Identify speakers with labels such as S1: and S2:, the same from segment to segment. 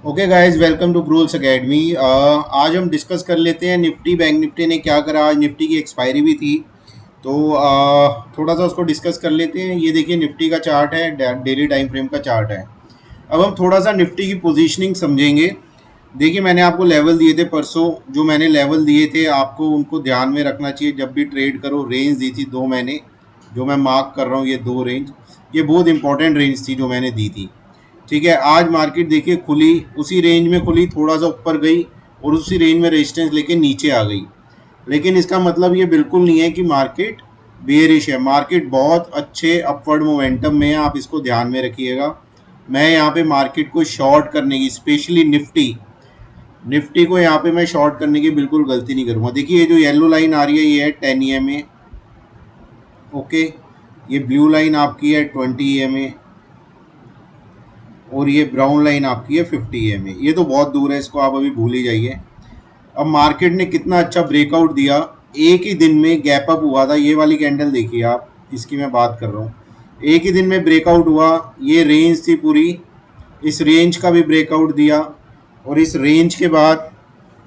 S1: Okay guys, welcome to Brules academy. आज हम discuss कर लेते हैं निफ्टी बैंक निफ्टी ने क्या करा। आज निफ्टी की एक्सपायरी भी थी तो थोड़ा सा उसको डिस्कस कर लेते हैं। ये देखिए निफ्टी का चार्ट है, डेली टाइम फ्रेम का चार्ट है। अब हम थोड़ा सा निफ्टी की पोजीशनिंग समझेंगे। देखिए मैंने आपको लेवल दिए थे परसों, जो मैंने लेवल दिए थे आपको उनको ध्यान में रखना चाहिए जब भी ट्रेड करो। रेंज दी थी दो मैंने, जो मैं मार्क कर रहा हूँ, ये दो रेंज, ये बहुत इंपॉर्टेंट रेंज थी जो मैंने दी थी। ठीक है, आज मार्केट देखिए खुली उसी रेंज में खुली, थोड़ा सा ऊपर गई और उसी रेंज में रेजिस्टेंस लेके नीचे आ गई। लेकिन इसका मतलब ये बिल्कुल नहीं है कि मार्केट बेयरिश है। मार्केट बहुत अच्छे अपवर्ड मोमेंटम में है, आप इसको ध्यान में रखिएगा। मैं यहाँ पे मार्केट को शॉर्ट करने की, स्पेशली निफ्टी निफ्टी को यहाँ पे मैं शॉर्ट करने की बिल्कुल गलती नहीं करूँगा। देखिए ये जो येलो लाइन आ रही है ये है 10 EMA। ओके, ये ब्लू लाइन आपकी है 20 EMA और ये ब्राउन लाइन आपकी है 50 EMA। ये तो बहुत दूर है, इसको आप अभी भूल ही जाइए। अब मार्केट ने कितना अच्छा ब्रेकआउट दिया, एक ही दिन में गैप अप हुआ था। ये वाली कैंडल देखिए आप, इसकी मैं बात कर रहा हूँ। एक ही दिन में ब्रेकआउट हुआ, ये रेंज थी पूरी, इस रेंज का भी ब्रेकआउट दिया और इस रेंज के बाद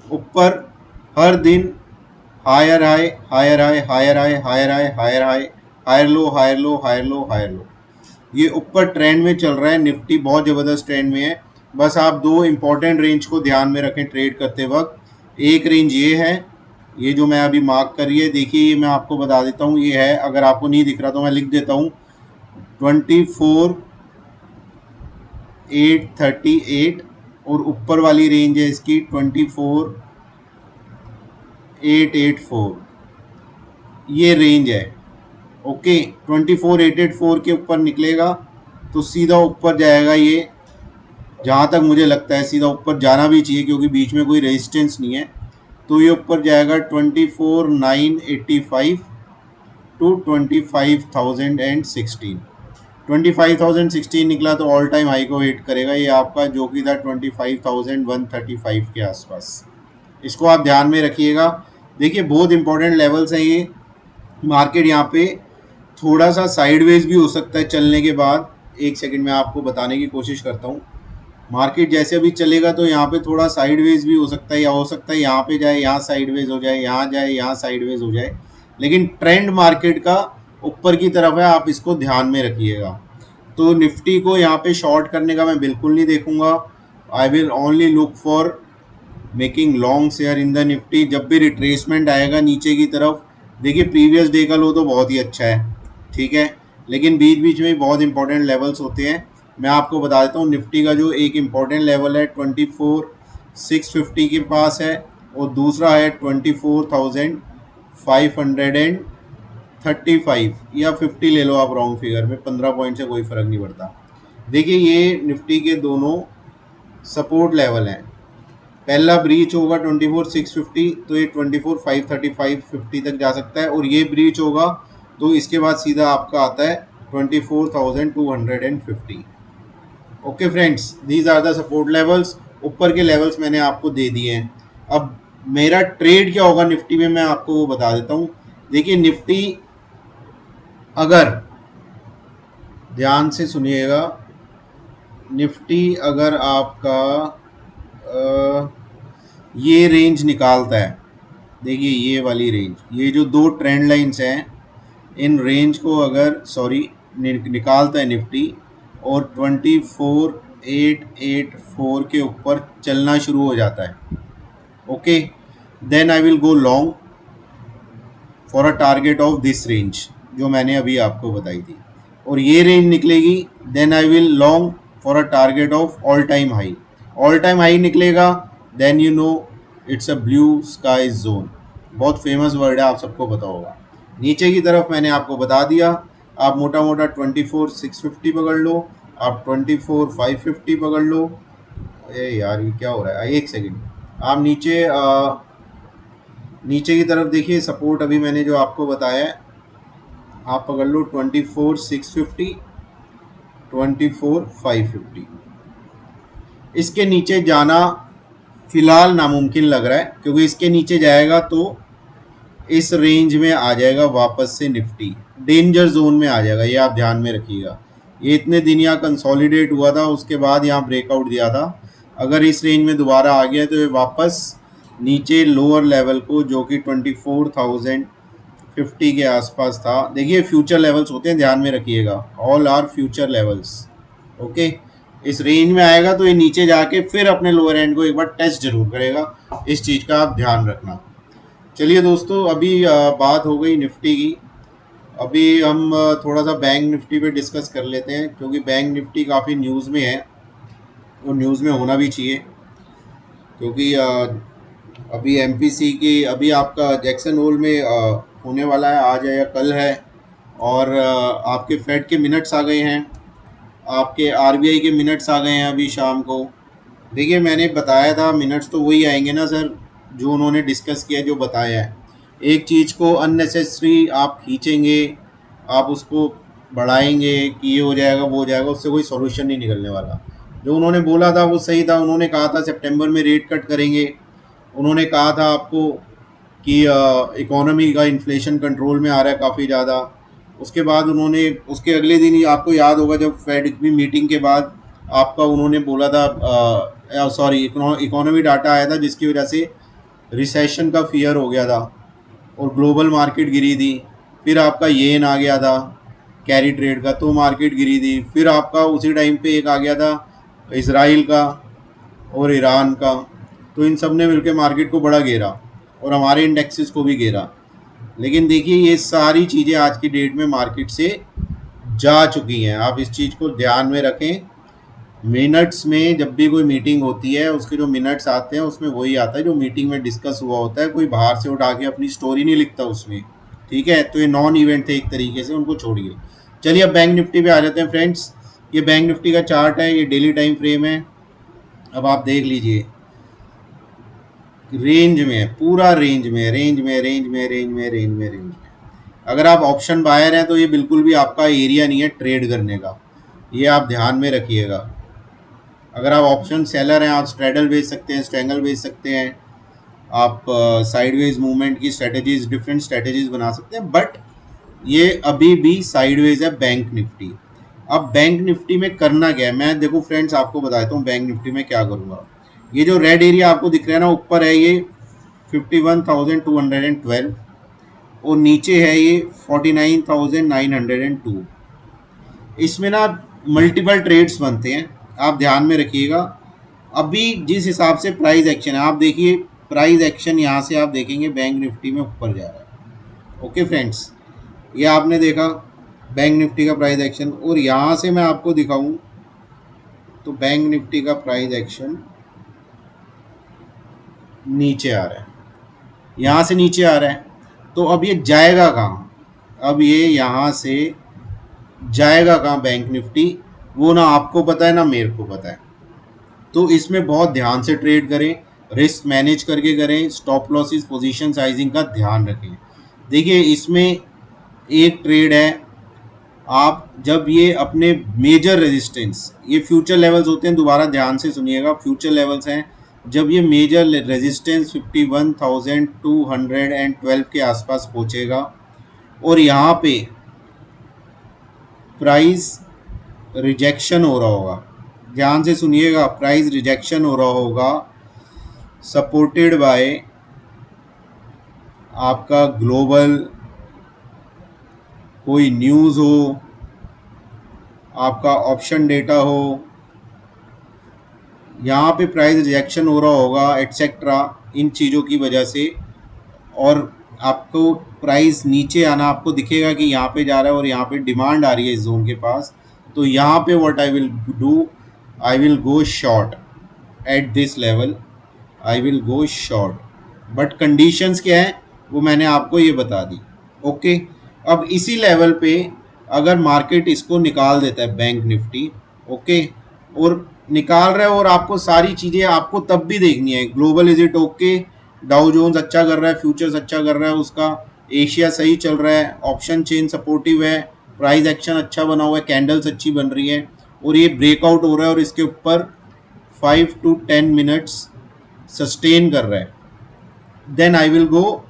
S1: ऊपर हर दिन higher high higher high higher high higher high higher high, higher low higher low higher low higher low. ये ऊपर ट्रेंड में चल रहा है, निफ्टी बहुत ज़बरदस्त ट्रेंड में है। बस आप दो इंपॉर्टेंट रेंज को ध्यान में रखें ट्रेड करते वक्त। एक रेंज ये है, ये जो मैं अभी मार्क करी है, देखिए ये मैं आपको बता देता हूँ ये है। अगर आपको नहीं दिख रहा तो मैं लिख देता हूँ, 24,838 और ऊपर वाली रेंज है इसकी 24,884। ये रेंज है। ओके, 24,884 के ऊपर निकलेगा तो सीधा ऊपर जाएगा ये। जहाँ तक मुझे लगता है सीधा ऊपर जाना भी चाहिए, क्योंकि बीच में कोई रेजिस्टेंस नहीं है। तो ये ऊपर जाएगा 24,985 टू 25,016। 25,016 निकला तो ऑल टाइम हाई को हिट करेगा ये आपका, जो कि था 25,135 के आसपास। इसको आप ध्यान में रखिएगा। देखिए बहुत इंपॉर्टेंट लेवल्स हैं ये। मार्केट यहाँ पे थोड़ा सा साइडवेज भी हो सकता है चलने के बाद। एक सेकंड में आपको बताने की कोशिश करता हूँ। मार्केट जैसे अभी चलेगा तो यहाँ पे थोड़ा साइडवेज भी हो सकता है, या हो सकता है यहाँ पे जाए, यहाँ साइडवेज हो जाए, यहाँ जाए, यहाँ साइडवेज हो जाए। लेकिन ट्रेंड मार्केट का ऊपर की तरफ है, आप इसको ध्यान में रखिएगा। तो निफ्टी को यहाँ पे शॉर्ट करने का मैं बिल्कुल नहीं देखूंगा। I will only look for making long share in the Nifty. जब भी रिट्रेसमेंट आएगा नीचे की तरफ, देखिए प्रीवियस डे का लो तो बहुत ही अच्छा है, ठीक है, लेकिन बीच बीच में बहुत इंपॉर्टेंट लेवल्स होते हैं। मैं आपको बता देता हूँ, निफ्टी का जो एक इम्पॉर्टेंट लेवल है 24,650 के पास है, और दूसरा है 24,535 या 50 ले लो आप रॉन्ग फिगर में, 15 पॉइंट से कोई फ़र्क नहीं पड़ता। देखिए ये निफ्टी के दोनों सपोर्ट लेवल हैं। पहला ब्रीच होगा 24,650 तो ये 24,535 50 तक जा सकता है, और ये ब्रीच होगा तो इसके बाद सीधा आपका आता है 24,250। Okay friends, these are the support levels. ऊपर के लेवल्स मैंने आपको दे दिए हैं। अब मेरा ट्रेड क्या होगा निफ्टी में, मैं आपको वो बता देता हूँ। देखिए निफ्टी, अगर ध्यान से सुनिएगा, निफ्टी अगर आपका ये रेंज निकालता है, देखिए ये वाली रेंज, ये जो दो ट्रेंड लाइंस हैं, इन रेंज को अगर निकालता है निफ्टी और 24,884 के ऊपर चलना शुरू हो जाता है, okay, then I will go long for a target of this range जो मैंने अभी आपको बताई थी। और ये रेंज निकलेगी, then I will long for a target of all time high. All time high निकलेगा, then you know it's a blue sky zone. बहुत फेमस वर्ड है, आप सबको पता होगा। नीचे की तरफ मैंने आपको बता दिया, आप मोटा मोटा 24,650 पकड़ लो, आप 24,550 पकड़ लो। अरे यार ये क्या हो रहा है, एक सेकेंड। आप नीचे की तरफ देखिए, सपोर्ट अभी मैंने जो आपको बताया है, आप पकड़ लो 24,650, 24,550। इसके नीचे जाना फिलहाल नामुमकिन लग रहा है, क्योंकि इसके नीचे जाएगा तो इस रेंज में आ जाएगा वापस से निफ्टी, डेंजर जोन में आ जाएगा। ये आप ध्यान में रखिएगा। ये इतने दिन यहाँ कंसोलिडेट हुआ था, उसके बाद यहाँ ब्रेकआउट दिया था, अगर इस रेंज में दोबारा आ गया तो ये वापस नीचे लोअर लेवल को, जो कि 24,050 के आसपास था। देखिए फ्यूचर लेवल्स होते हैं, ध्यान में रखिएगा, all are future levels. Okay, इस रेंज में आएगा तो ये नीचे जाके फिर अपने लोअर एंड को एक बार टेस्ट जरूर करेगा, इस चीज़ का आप ध्यान रखना। चलिए दोस्तों, अभी बात हो गई निफ्टी की। अभी हम थोड़ा सा बैंक निफ्टी पे डिस्कस कर लेते हैं, क्योंकि बैंक निफ्टी काफ़ी न्यूज़ में है और न्यूज़ में होना भी चाहिए, क्योंकि अभी एमपीसी की, अभी आपका जैक्सन होल में होने वाला है, आज है या कल है। और आपके फेड के मिनट्स आ गए हैं, आपके आरबीआई के मिनट्स आ गए हैं अभी शाम को। देखिए मैंने बताया था मिनट्स तो वही आएंगे ना सर, जो उन्होंने डिस्कस किया, जो बताया है। एक चीज़ को अननेसेसरी आप खींचेंगे, आप उसको बढ़ाएंगे कि ये हो जाएगा वो हो जाएगा, उससे कोई सॉल्यूशन नहीं निकलने वाला। जो उन्होंने बोला था वो सही था। उन्होंने कहा था सितंबर में रेट कट करेंगे, उन्होंने कहा था आपको कि इकोनॉमी का इन्फ्लेशन कंट्रोल में आ रहा है काफ़ी ज़्यादा। उसके बाद उन्होंने, उसके अगले दिन ही आपको याद होगा जब फेड की मीटिंग के बाद आपका उन्होंने बोला था, सॉरी, इकोनॉमी डाटा आया था जिसकी वजह से रिसेशन का फियर हो गया था और ग्लोबल मार्केट गिरी थी। फिर आपका येन आ गया था कैरी ट्रेड का, तो मार्केट गिरी थी। फिर आपका उसी टाइम पे एक आ गया था इसराइल का और ईरान का, तो इन सब ने मिलकर मार्केट को बड़ा घेरा और हमारे इंडेक्सेस को भी घेरा। लेकिन देखिए ये सारी चीज़ें आज की डेट में मार्केट से जा चुकी हैं, आप इस चीज़ को ध्यान में रखें। मिनट्स में जब भी कोई मीटिंग होती है, उसके जो मिनट्स आते हैं उसमें वही आता है जो मीटिंग में डिस्कस हुआ होता है। कोई बाहर से उठा के अपनी स्टोरी नहीं लिखता उसमें, ठीक है। तो ये नॉन इवेंट थे एक तरीके से, उनको छोड़िए। चलिए अब बैंक निफ्टी पे आ जाते हैं फ्रेंड्स। ये बैंक निफ्टी का चार्ट है, ये डेली टाइम फ्रेम है। अब आप देख लीजिए, रेंज में है, पूरा रेंज में, रेंज में, रेंज में, रेंज में, रेंज में, रेंज में। अगर आप ऑप्शन बायर हैं तो ये बिल्कुल भी आपका एरिया नहीं है ट्रेड करने का, ये आप ध्यान में रखिएगा। अगर आप ऑप्शन सेलर हैं, आप स्ट्रेडल बेच सकते हैं, स्ट्रैंगल बेच सकते हैं, आप साइडवेज मूवमेंट की स्ट्रेटजीज, डिफरेंट स्ट्रेटजीज बना सकते हैं, बट ये अभी भी साइडवेज है बैंक निफ्टी। अब बैंक निफ्टी में करना क्या है, मैं देखो फ्रेंड्स आपको बताता हूँ बैंक निफ्टी में क्या करूँगा। ये जो रेड एरिया आपको दिख रहा है ना, ऊपर है ये 51,212 और नीचे है ये 49,902। इसमें ना मल्टीपल ट्रेड्स बनते हैं, आप ध्यान में रखिएगा। अभी जिस हिसाब से प्राइस एक्शन है, आप देखिए प्राइस एक्शन यहाँ से आप देखेंगे बैंक निफ्टी में ऊपर जा रहा है। ओके फ्रेंड्स, ये आपने देखा बैंक निफ्टी का प्राइस एक्शन। और यहाँ से मैं आपको दिखाऊं तो बैंक निफ्टी का प्राइस एक्शन नीचे आ रहा है, यहाँ से नीचे आ रहा है। तो अब ये जाएगा कहाँ, अब ये यहाँ से जाएगा कहाँ बैंक निफ्टी, वो ना आपको पता है ना मेरे को पता है। तो इसमें बहुत ध्यान से ट्रेड करें, रिस्क मैनेज करके करें, स्टॉप लॉसेस, पोजीशन साइजिंग का ध्यान रखें। देखिए इसमें एक ट्रेड है, आप जब ये अपने मेजर रेजिस्टेंस, ये फ्यूचर लेवल्स होते हैं, दोबारा ध्यान से सुनिएगा, फ्यूचर लेवल्स हैं, जब ये मेजर रेजिस्टेंस 51,212 के आसपास पहुंचेगा और यहाँ पे प्राइस रिजेक्शन हो रहा होगा, ध्यान से सुनिएगा, प्राइस रिजेक्शन हो रहा होगा, सपोर्टेड बाय आपका ग्लोबल कोई न्यूज़ हो, आपका ऑप्शन डेटा हो, यहाँ पे प्राइस रिजेक्शन हो रहा होगा एटसेट्रा, इन चीज़ों की वजह से। और आपको प्राइस नीचे आना, आपको दिखेगा कि यहाँ पे जा रहा है और यहाँ पे डिमांड आ रही है इस जोन के पास। तो यहाँ पे what I will do, I will go short at this level, I will go short. But conditions क्या है वो मैंने आपको ये बता दी। ओके, अब इसी लेवल पे अगर मार्केट इसको निकाल देता है बैंक निफ्टी, ओके, और निकाल रहा है, और आपको सारी चीज़ें आपको तब भी देखनी है, global is it okay, Dow Jones अच्छा कर रहा है, फ्यूचर्स अच्छा कर रहा है उसका, एशिया सही चल रहा है, ऑप्शन चेन सपोर्टिव है, प्राइस एक्शन अच्छा बना हुआ है, कैंडल्स अच्छी बन रही है, और ये ब्रेकआउट हो रहा है और इसके ऊपर 5 to 10 मिनट्स सस्टेन कर रहा है, then I will go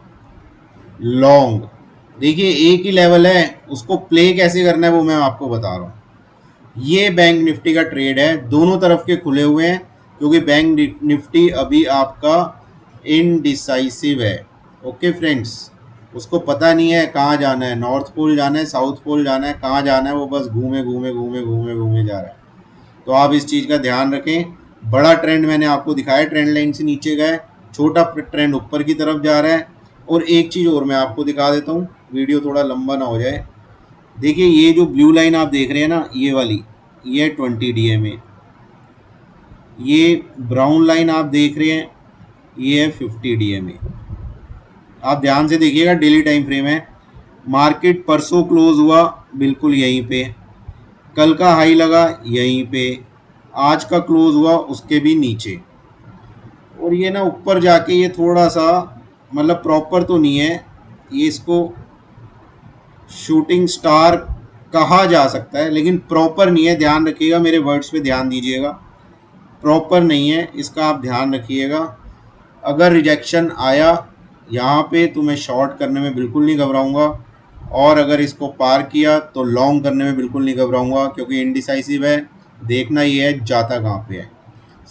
S1: long. देखिए एक ही लेवल है, उसको प्ले कैसे करना है वो मैं आपको बता रहा हूँ। ये बैंक निफ्टी का ट्रेड है, दोनों तरफ के खुले हुए हैं, क्योंकि बैंक निफ्टी अभी आपका इनडिसाइसिव है। ओके फ्रेंड्स, उसको पता नहीं है कहाँ जाना है, नॉर्थ पोल जाना है, साउथ पोल जाना है, कहाँ जाना है, वो बस घूमे घूमे घूमे घूमे घूमे जा रहा है। तो आप इस चीज़ का ध्यान रखें। बड़ा ट्रेंड मैंने आपको दिखाया, ट्रेंड लाइन से नीचे गए, छोटा ट्रेंड ऊपर की तरफ जा रहा है। और एक चीज़ और मैं आपको दिखा देता हूँ, वीडियो थोड़ा लंबा ना हो जाए। देखिए ये जो ब्लू लाइन आप देख रहे हैं ना, ये वाली, ये 20 DMA, ये ब्राउन लाइन आप देख रहे हैं, ये है 50 DMA। आप ध्यान से देखिएगा, डेली टाइम फ्रेम है। मार्केट परसों क्लोज हुआ बिल्कुल यहीं पे, कल का हाई लगा यहीं पे, आज का क्लोज हुआ उसके भी नीचे। और ये ना ऊपर जाके ये थोड़ा सा, मतलब प्रॉपर तो नहीं है, ये इसको शूटिंग स्टार कहा जा सकता है, लेकिन प्रॉपर नहीं है। ध्यान रखिएगा, मेरे वर्ड्स पे ध्यान दीजिएगा, प्रॉपर नहीं है, इसका आप ध्यान रखिएगा। अगर रिजेक्शन आया यहाँ पे तो मैं शॉर्ट करने में बिल्कुल नहीं घबराऊंगा, और अगर इसको पार किया तो लॉन्ग करने में बिल्कुल नहीं घबराऊंगा, क्योंकि इनडिसाइसिव है। देखना ये है जाता कहाँ पे है।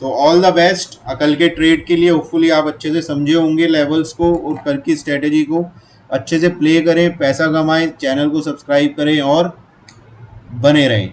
S1: सो ऑल द बेस्ट कल के ट्रेड के लिए। होपफुली आप अच्छे से समझे होंगे लेवल्स को और कल की स्ट्रेटेजी को। अच्छे से प्ले करें, पैसा कमाएं, चैनल को सब्सक्राइब करें और बने रहें।